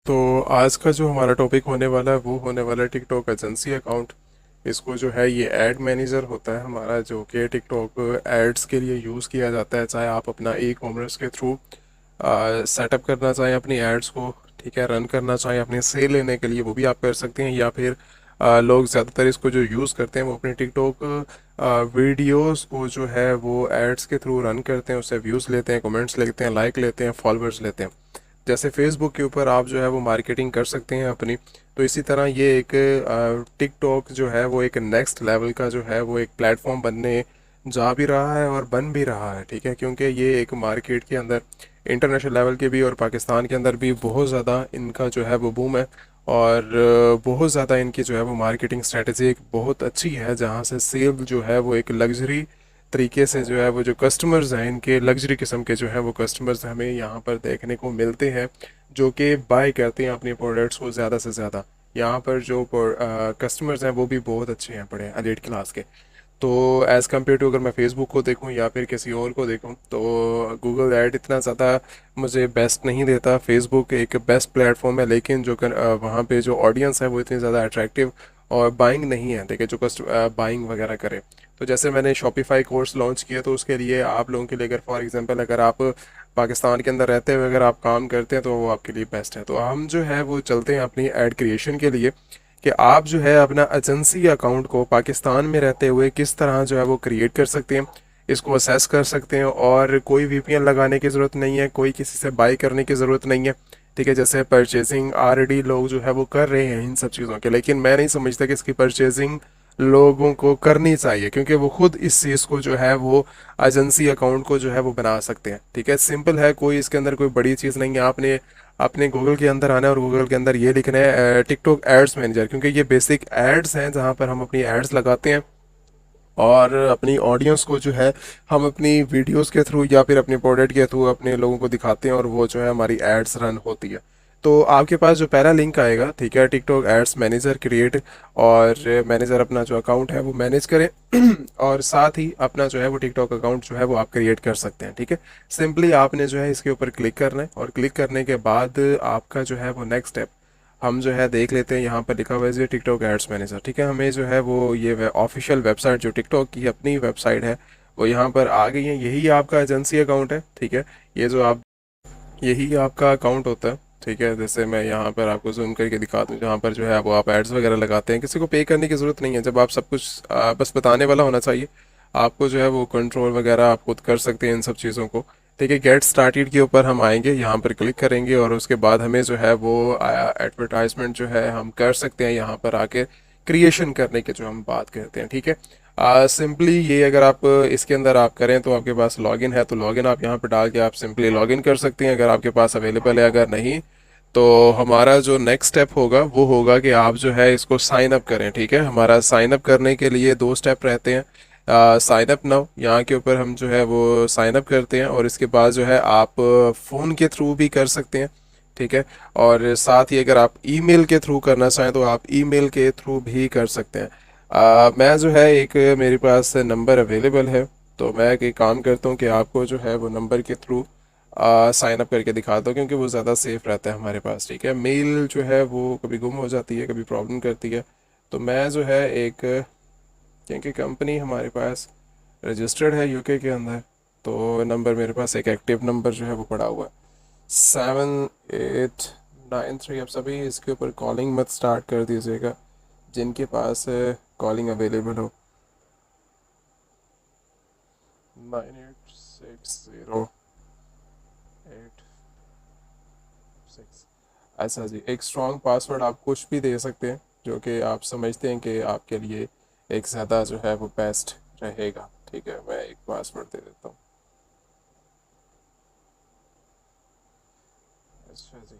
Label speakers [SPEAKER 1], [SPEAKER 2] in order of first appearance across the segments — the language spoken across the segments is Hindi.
[SPEAKER 1] तो आज का जो हमारा टॉपिक होने वाला है वो होने वाला है टिकटॉक एजेंसी अकाउंट। इसको जो है ये एड मैनेजर होता है हमारा, जो कि टिकटॉक एड्स के लिए यूज़ किया जाता है। चाहे आप अपना ई कॉमर्स के थ्रू सेटअप करना चाहें अपनी एड्स को, ठीक है, रन करना चाहें अपने सेल लेने के लिए, वो भी आप कर सकते हैं। या फिर लोग ज़्यादातर इसको जो यूज़ करते हैं वो अपने टिकटॉक वीडियोस को जो है वो एड्स के थ्रू रन करते हैं, उससे व्यूज़ लेते हैं, कमेंट्स लेते हैं, लाइक लेते हैं, फॉलोअर्स लेते हैं। जैसे फेसबुक के ऊपर आप जो है वो मार्केटिंग कर सकते हैं अपनी, तो इसी तरह ये एक टिकटॉक जो है वो एक नेक्स्ट लेवल का जो है वो एक प्लेटफॉर्म बनने जा भी रहा है और बन भी रहा है, ठीक है। क्योंकि ये एक मार्केट के अंदर इंटरनेशनल लेवल के भी और पाकिस्तान के अंदर भी बहुत ज़्यादा इनका जो है वो बूम है। और बहुत ज़्यादा इनकी जो है वो मार्केटिंग स्ट्रेटजी एक बहुत अच्छी है, जहाँ से सेल जो है वो एक लग्जरी तरीके से जो है वो जो कस्टमर्स हैं इनके लग्जरी किस्म के जो है वो कस्टमर्स हमें यहाँ पर देखने को मिलते हैं, जो कि बाय करते हैं अपने प्रोडक्ट्स को ज़्यादा से ज़्यादा। यहाँ पर जो कस्टमर्स हैं वो भी बहुत अच्छे हैं, बड़े एलीट क्लास के। तो एज़ कम्पेयर टू अगर मैं फ़ेसबुक को देखूँ या फिर किसी और को देखूँ, तो गूगल ऐड इतना ज़्यादा मुझे बेस्ट नहीं देता। फेसबुक एक बेस्ट प्लेटफॉर्म है, लेकिन जो वहाँ पे जो ऑडियंस है वो इतनी ज़्यादा अट्रैक्टिव और बाइंग नहीं है, ठीक है, जो बाइंग वगैरह करे। तो जैसे मैंने शॉपिफाई कोर्स लॉन्च किया, तो उसके लिए आप लोगों के लिए, अगर फॉर एग्जांपल अगर आप पाकिस्तान के अंदर रहते हुए अगर आप काम करते हैं तो वो आपके लिए बेस्ट है। तो हम जो है वो चलते हैं अपनी ऐड क्रिएशन के लिए, कि आप जो है अपना एजेंसी अकाउंट को पाकिस्तान में रहते हुए किस तरह जो है वो क्रिएट कर सकते हैं, इसको असेस कर सकते हैं। और कोई वीपीएन लगाने की ज़रूरत नहीं है, कोई किसी से बाई करने की ज़रूरत नहीं है, ठीक है। जैसे परचेजिंग ऑलरेडी लोग जो है वो कर रहे हैं इन सब चीज़ों के, लेकिन मैं नहीं समझता कि इसकी परचेजिंग लोगों को करनी चाहिए, क्योंकि वो खुद इस चीज़ को जो है वो एजेंसी अकाउंट को जो है वो बना सकते हैं, ठीक है। सिंपल है, कोई इसके अंदर कोई बड़ी चीज़ नहीं है। आपने अपने गूगल के अंदर आना है और गूगल के अंदर ये लिखना है टिकटॉक एड्स मैनेजर, क्योंकि ये बेसिक एड्स हैं जहाँ पर हम अपनी एड्स लगाते हैं और अपनी ऑडियंस को जो है हम अपनी वीडियोस के थ्रू या फिर अपने प्रोडक्ट के थ्रू अपने लोगों को दिखाते हैं और वो जो है हमारी एड्स रन होती है। तो आपके पास जो पहला लिंक आएगा, ठीक है, टिकटॉक एड्स मैनेजर क्रिएट, और मैनेजर अपना जो अकाउंट है वो मैनेज करें और साथ ही अपना जो है वो टिकटॉक अकाउंट जो है वो आप क्रिएट कर सकते हैं, ठीक है। सिंपली आपने जो है इसके ऊपर क्लिक करना है और क्लिक करने के बाद आपका जो है वो नेक्स्ट स्टेप हम जो है देख लेते हैं। यहाँ पर लिखा हुआ है जी टिकटॉक एड्स मैनेजर, ठीक है। हमें जो है वो ये ऑफिशियल वेबसाइट जो टिकटॉक की अपनी वेबसाइट है वो यहाँ पर आ गई है। यही आपका एजेंसी अकाउंट है, ठीक है। ये जो आप यही आपका अकाउंट होता है, ठीक है। जैसे मैं यहाँ पर आपको जूम करके दिखा दूँ, जहाँ पर जो है वो आप एड्स वगैरह लगाते हैं, किसी को पे करने की ज़रूरत नहीं है। जब आप सब कुछ बस बताने वाला होना चाहिए आपको, जो है वो कंट्रोल वगैरह आप खुद कर सकते हैं इन सब चीज़ों को, ठीक है। गेट स्टार्टेड के ऊपर हम आएंगे, यहाँ पर क्लिक करेंगे और उसके बाद हमें जो है वो एडवर्टाइजमेंट जो है हम कर सकते हैं यहाँ पर आके, क्रिएशन करने के जो हम बात करते हैं, ठीक है। सिंपली ये अगर आप इसके अंदर आप करें तो आपके पास लॉगिन है, तो लॉगिन आप यहाँ पर डाल के आप सिंपली लॉगिन कर सकते हैं अगर आपके पास अवेलेबल है। अगर नहीं तो हमारा जो नेक्स्ट स्टेप होगा वो होगा कि आप जो है इसको साइन अप करें, ठीक है। हमारा साइन अप करने के लिए दो स्टेप रहते हैं। साइन अप नाउ, यहाँ के ऊपर हम जो है वो साइन अप करते हैं और इसके बाद जो है आप फ़ोन के थ्रू भी कर सकते हैं, ठीक है। और साथ ही अगर आप ईमेल के थ्रू करना चाहें तो आप ईमेल के थ्रू भी कर सकते हैं। मैं जो है एक मेरे पास नंबर अवेलेबल है, तो मैं एक काम करता हूँ कि आपको जो है वो नंबर के थ्रू साइन अप करके दिखा दो, क्योंकि वो ज़्यादा सेफ रहता है हमारे पास, ठीक है। मेल जो है वो कभी गुम हो जाती है, कभी प्रॉब्लम करती है। तो मैं जो है एक, क्योंकि कंपनी हमारे पास रजिस्टर्ड है यूके के अंदर, तो नंबर मेरे पास एक एक्टिव नंबर जो है वो पड़ा हुआ है 7893। अब सभी इसके ऊपर कॉलिंग मत स्टार्ट कर दीजिएगा जिनके पास कॉलिंग अवेलेबल हो। 986086। अच्छा जी, एक स्ट्रॉन्ग पासवर्ड आप कुछ भी दे सकते हैं जो कि आप समझते हैं कि आपके लिए एक ज़्यादा जो है वो बेस्ट रहेगा, ठीक है। मैं एक पासवर्ड दे देता हूँ। अच्छा जी,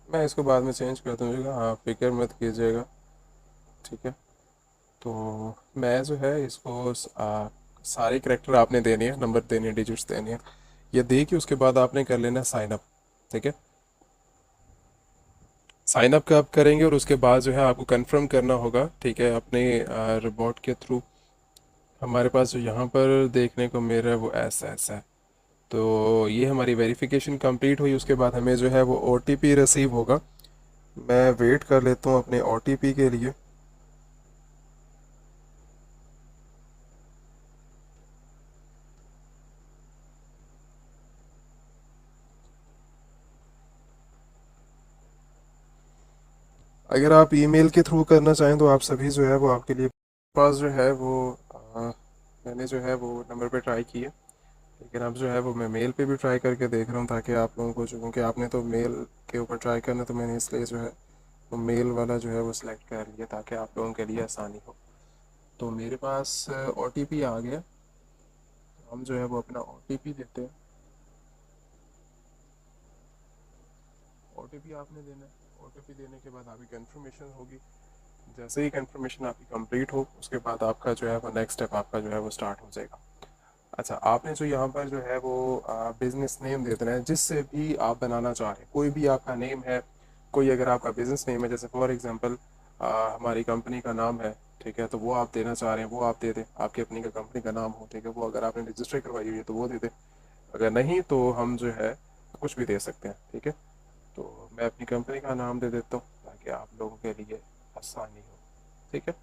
[SPEAKER 1] मैं इसको बाद में चेंज कर दूँगा, हाँ फिक्र मत कीजिएगा, ठीक है। तो मैं जो है इसको सारे करेक्टर आपने देने हैं, नंबर देने हैं, डिजिट्स देने हैं। ये दे के उसके बाद आपने कर लेना साइन अप, ठीक है। साइन अप का आप करेंगे और उसके बाद जो है आपको कंफर्म करना होगा, ठीक है, अपने रोबोट के थ्रू। हमारे पास जो यहाँ पर देखने को मिल रहा है वो ऐसा ऐसा है, तो ये हमारी वेरिफिकेशन कंप्लीट हुई, उसके बाद हमें जो है वो ओटीपी रिसीव होगा। मैं वेट कर लेता हूँ अपने ओटीपी के लिए। अगर आप ईमेल के थ्रू करना चाहें तो आप सभी जो है वो आपके लिए पास जो है वो मैंने जो है वो नंबर पे ट्राई किया, लेकिन अब जो है वो मैं मेल पे भी ट्राई करके देख रहा हूँ, ताकि आप लोगों को जो, क्योंकि आपने तो मेल के ऊपर ट्राई करना, तो मैंने इसलिए जो है वो मेल वाला जो है वो सिलेक्ट कर लिया ताकि आप लोगों के लिए आसानी हो। तो मेरे पास ओटीपी आ गया। हम जो है वो अपना ओटीपी देते हैं। ओटीपी आपने देना है। ओटीपी देने के बाद आपकी कंफर्मेशन होगी। जैसे ही कंफर्मेशन आपकी कंप्लीट हो, उसके बाद आपका जो है वो नेक्स्ट स्टेप आपका जो है वो स्टार्ट हो जाएगा। अच्छा, आपने जो यहाँ पर जो है वो बिजनेस नेम दे देना है जिससे भी आप बनाना चाह रहे हैं। कोई भी आपका नेम है, कोई अगर आपका बिजनेस नेम है, जैसे फॉर एग्जांपल हमारी कंपनी का नाम है, ठीक है, तो वो आप देना चाह रहे हैं वो आप दे दें। आपकी अपनी का कंपनी का नाम हो, ठीक है, वो अगर आपने रजिस्टर करवाई हुई है तो वो दे दें। अगर नहीं तो हम जो है कुछ भी दे सकते हैं, ठीक है। तो मैं अपनी कंपनी का नाम दे देता हूँ ताकि आप लोगों के लिए आसानी हो, ठीक है।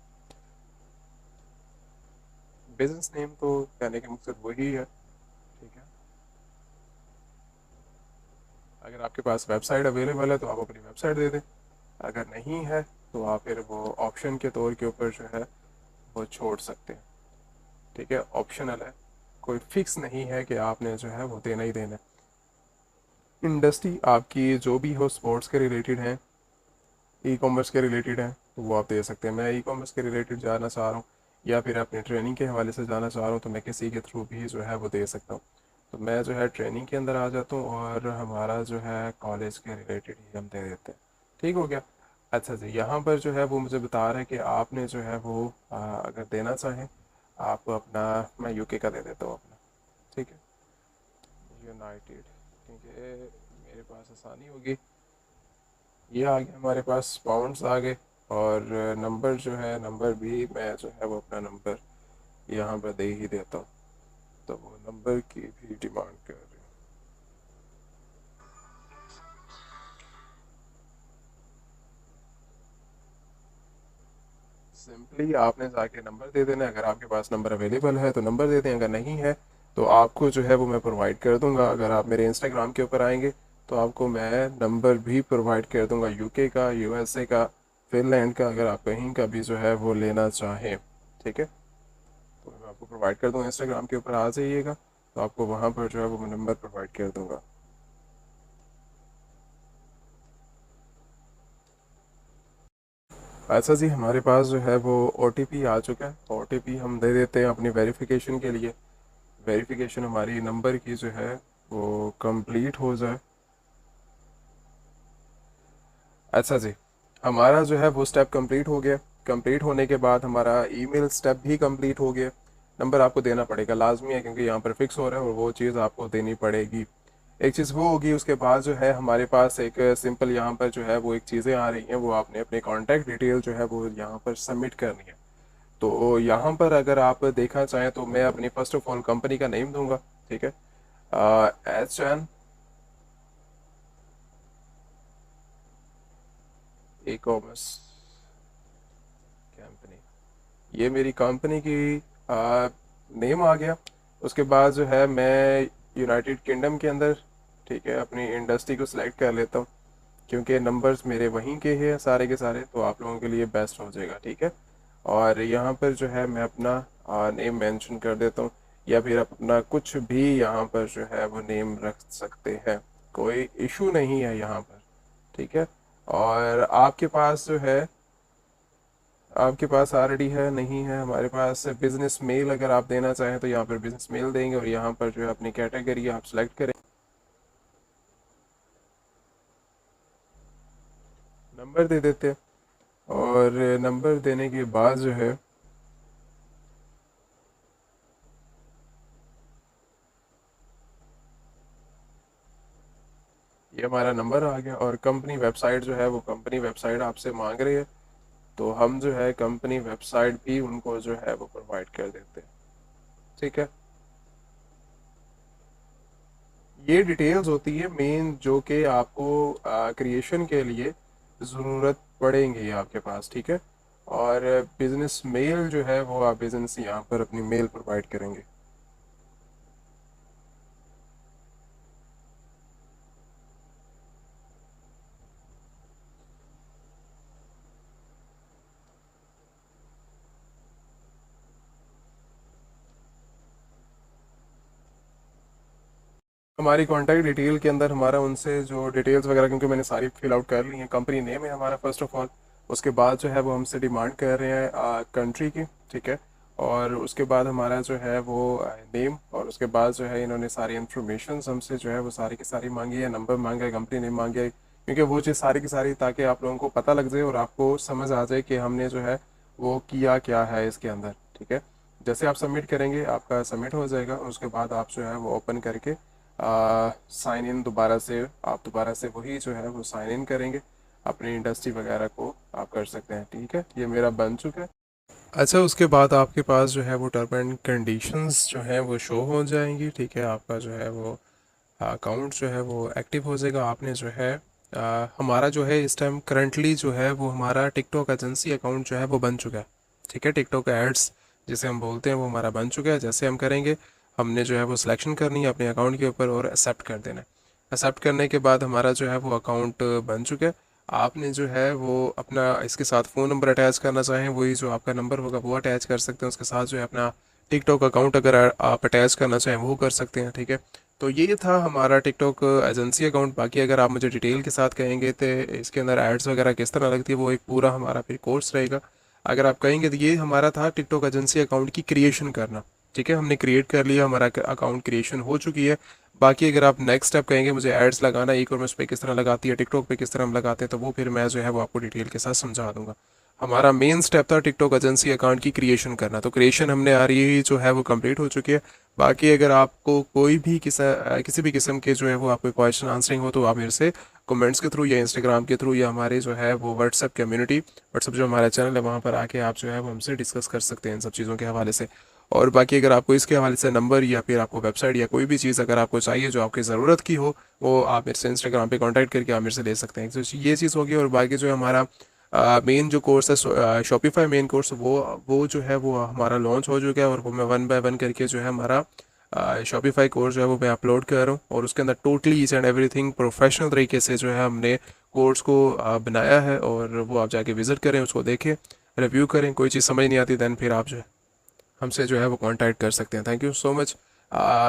[SPEAKER 1] बिजनेस नेम तो कहने का मकसद वही है, ठीक है। अगर आपके पास वेबसाइट अवेलेबल है तो आप अपनी वेबसाइट दे दें। अगर नहीं है तो आप फिर वो ऑप्शन के तौर के ऊपर जो है वो छोड़ सकते हैं, ठीक है, ऑप्शनल है। कोई फिक्स नहीं है कि आपने जो है वो देना ही देना है। इंडस्ट्री आपकी जो भी हो, स्पोर्ट्स के रिलेटेड है, ई कॉमर्स के रिलेटेड है, तो वो आप दे सकते हैं। मैं ई कॉमर्स के रिलेटेड जाना चाह रहा हूँ या फिर अपनी ट्रेनिंग के हवाले से जाना चाह रहा हूँ, तो मैं किसी के थ्रू भी जो है वो दे सकता हूँ। तो मैं जो है ट्रेनिंग के अंदर आ जाता हूँ और हमारा जो है कॉलेज के रिलेटेड ही हम दे देते हैं। ठीक हो गया। अच्छा जी, यहाँ पर जो है वो मुझे बता रहा है कि आपने जो है वो अगर देना चाहें आप अपना, मैं यूके का दे देता हूँ अपना, ठीक है, यूनाइटेड, क्योंकि मेरे पास आसानी होगी। ये आ गया हमारे पास, पाउंड्स आ गए। और नंबर जो है, नंबर भी मैं जो है वो अपना नंबर यहाँ पर दे ही देता हूँ। तो वो नंबर की भी डिमांड कर रहे हैं। सिंपली आपने जाके नंबर दे देना है। अगर आपके पास नंबर अवेलेबल है तो नंबर दे दें, अगर नहीं है तो आपको जो है वो मैं प्रोवाइड कर दूंगा। अगर आप मेरे इंस्टाग्राम के ऊपर आएंगे तो आपको मैं नंबर भी प्रोवाइड कर दूंगा, यूके का, यूएसए का, फिनलैंड का, अगर आप कहीं का भी जो है वो लेना चाहें, ठीक है, तो मैं आपको प्रोवाइड कर दूंगा। इंस्टाग्राम के ऊपर आ जाइएगा तो आपको वहाँ पर जो है वो मैं नंबर प्रोवाइड कर दूंगा। ऐसा जी, हमारे पास जो है वो ओटीपी आ चुका है। ओटीपी हम दे देते हैं अपनी वेरिफिकेशन के लिए। वेरिफिकेशन हमारी नंबर की जो है वो कंप्लीट हो जाए। अच्छा जी, हमारा जो है वो स्टेप कंप्लीट हो गया। कंप्लीट होने के बाद हमारा ईमेल स्टेप भी कंप्लीट हो गया। नंबर आपको देना पड़ेगा, लाजमी है, क्योंकि यहाँ पर फिक्स हो रहा है और वो चीज़ आपको देनी पड़ेगी। एक चीज़ वो होगी, उसके बाद जो है हमारे पास एक सिंपल यहाँ पर जो है वो एक चीज़ें आ रही हैं, वो आपने अपने कॉन्टैक्ट डिटेल जो है वो यहाँ पर सबमिट करनी है। तो यहाँ पर अगर आप देखना चाहें तो मैं अपनी फर्स्ट ऑफ ऑल कंपनी का नेम दूंगा, ठीक है, HN ई कॉमर्स कंपनी, ये मेरी कंपनी की नेम आ गया। उसके बाद जो है मैं यूनाइटेड किंगडम के अंदर, ठीक है, अपनी इंडस्ट्री को सिलेक्ट कर लेता हूँ, क्योंकि नंबर्स मेरे वहीं के हैं सारे के सारे, तो आप लोगों के लिए बेस्ट हो जाएगा, ठीक है। और यहाँ पर जो है मैं अपना नेम मेंशन कर देता हूँ, या फिर आप अपना कुछ भी यहाँ पर जो है वो नेम रख सकते हैं, कोई इशू नहीं है यहाँ पर, ठीक है। और आपके पास जो है, आपके पास ऑलरेडी है, नहीं है, हमारे पास बिजनेस मेल अगर आप देना चाहें तो यहाँ पर बिजनेस मेल देंगे और यहाँ पर जो है अपनी कैटेगरी आप सेलेक्ट करें, नंबर दे देते हैं। और नंबर देने के बाद जो है ये हमारा नंबर आ गया। और कंपनी वेबसाइट जो है वो कंपनी वेबसाइट आपसे मांग रही है, तो हम जो है कंपनी वेबसाइट भी उनको जो है वो प्रोवाइड कर देते हैं, ठीक है। ये डिटेल्स होती है मेन जो कि आपको क्रिएशन के लिए ज़रूरत पड़ेंगी आपके पास, ठीक है। और बिजनेस मेल जो है वो आप बिजनेस यहाँ पर अपनी मेल प्रोवाइड करेंगे। हमारी कॉन्टैक्ट डिटेल के अंदर हमारा उनसे जो डिटेल्स वगैरह, क्योंकि मैंने सारी फिल आउट कर ली हैं, कंपनी नेम है हमारा फर्स्ट ऑफ ऑल, उसके बाद जो है वो हमसे डिमांड कर रहे हैं कंट्री की, ठीक है। और उसके बाद हमारा जो है वो नेम, और उसके बाद जो है इन्होंने सारी इन्फॉर्मेशन हमसे जो है वो सारी की सारी मांगी है, नंबर मांगा है, कंपनी नेम मांगे है, क्योंकि वो चीज़ सारी की सारी ताकि आप लोगों को पता लग जाए और आपको समझ आ जाए कि हमने जो है वो किया क्या है इसके अंदर, ठीक है। जैसे आप सबमिट करेंगे आपका सबमिट हो जाएगा, और उसके बाद आप जो है वो ओपन करके साइन इन दोबारा से, आप दोबारा से वही जो है वो साइन इन करेंगे, अपनी इंडस्ट्री वगैरह को आप कर सकते हैं, ठीक है। ये मेरा बन चुका है। अच्छा, उसके बाद आपके पास जो है वो टर्म एंड कंडीशंस जो है वो शो हो जाएंगी, ठीक है। आपका जो है वो अकाउंट जो है वो एक्टिव हो जाएगा। आपने जो है हमारा जो है इस टाइम करंटली जो है वो हमारा टिकटॉक एजेंसी अकाउंट जो है वो बन चुका है, ठीक है। टिकटॉक एड्स जिसे हम बोलते हैं वो हमारा बन चुका है। जैसे हम करेंगे, हमने जो है वो सिलेक्शन करनी है अपने अकाउंट के ऊपर और एक्सेप्ट कर देना है। एक्सेप्ट करने के बाद हमारा जो है वो अकाउंट बन चुका है। आपने जो है वो अपना इसके साथ फ़ोन नंबर अटैच करना चाहें, वही जो आपका नंबर होगा वो अटैच कर सकते हैं। उसके साथ जो है अपना टिकटॉक अकाउंट अगर आप अटैच करना चाहें वो कर सकते हैं, ठीक है। तो ये था हमारा टिकटॉक एजेंसी अकाउंट। बाकी अगर आप मुझे डिटेल के साथ कहेंगे तो इसके अंदर एड्स वगैरह किस तरह लगती है, वो एक पूरा हमारा फिर कोर्स रहेगा। अगर आप कहेंगे तो ये हमारा था टिकटॉक एजेंसी अकाउंट की क्रिएशन करना, ठीक है। हमने क्रिएट कर लिया, हमारा अकाउंट क्रिएशन हो चुकी है। बाकी अगर आप नेक्स्ट स्टेप कहेंगे मुझे एड्स लगाना, ई कॉमर्स पे किस तरह लगाती है, टिकटॉक पे किस तरह हम लगाते हैं, तो वो फिर मैं जो है वो आपको डिटेल के साथ समझा दूंगा। हमारा मेन स्टेप था टिकटॉक एजेंसी अकाउंट की क्रिएशन करना, तो क्रिएशन हमने आ रही है जो है वो कंप्लीट हो चुकी है। बाकी अगर आपको कोई भी किसी भी किस्म के जो है वो आपको क्वेश्चन आंसरिंग हो तो आप मेरे से कमेंट्स के थ्रू या इंस्टाग्राम के थ्रू या हमारे जो है वो व्हाट्सएप कम्युनिटी, व्हाट्सएप जो हमारा चैनल है वहाँ पर आके आप जो है वो हमसे डिस्कस कर सकते हैं इन सब चीज़ों के हवाले से। और बाकी अगर आपको इसके हवाले से नंबर या फिर आपको वेबसाइट या कोई भी चीज़ अगर आपको चाहिए जो आपकी ज़रूरत की हो, वो आप मेरे से इंस्टाग्राम पे कांटेक्ट करके आप मेरे से ले सकते हैं। तो ये चीज़ होगी। और बाकी जो है हमारा मेन जो कोर्स है शॉपिफाई मेन कोर्स, वो जो है वो हमारा लॉन्च हो चुका है, और वो मैं 1 बाय 1 करके जो है हमारा शॉपिफाई कोर्स जो है वो मैं अपलोड कर रहा हूँ। और उसके अंदर totally each and everything professional तरीके से जो है हमने कोर्स को बनाया है, और वो आप जाके विज़िट करें, उसको देखें, रिव्यू करें। कोई चीज़ समझ नहीं आती दैन फिर आप जो है हमसे जो है वो कांटेक्ट कर सकते हैं। Thank you so much.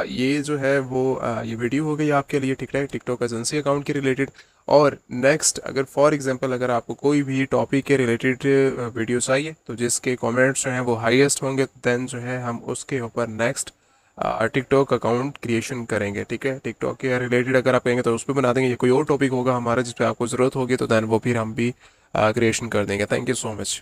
[SPEAKER 1] ये जो है वो ये वीडियो हो गई आपके लिए, ठीक है, टिकटॉक एजेंसी अकाउंट के रिलेटेड। और नेक्स्ट अगर फॉर एग्जांपल अगर आपको कोई भी टॉपिक के रिलेटेड वीडियो चाहिए तो जिसके कमेंट्स जो हैं वो हाईएस्ट होंगे, देन जो है हम उसके ऊपर नेक्स्ट टिकटॉक अकाउंट क्रिएशन करेंगे, ठीक है। टिकटॉक के रिलेटेड अगर आप कहेंगे तो उस पर बना देंगे, या कोई और टॉपिक होगा हमारा जिस पे आपको ज़रूरत होगी तो दैन वो फिर हम भी क्रिएशन कर देंगे। Thank you so much.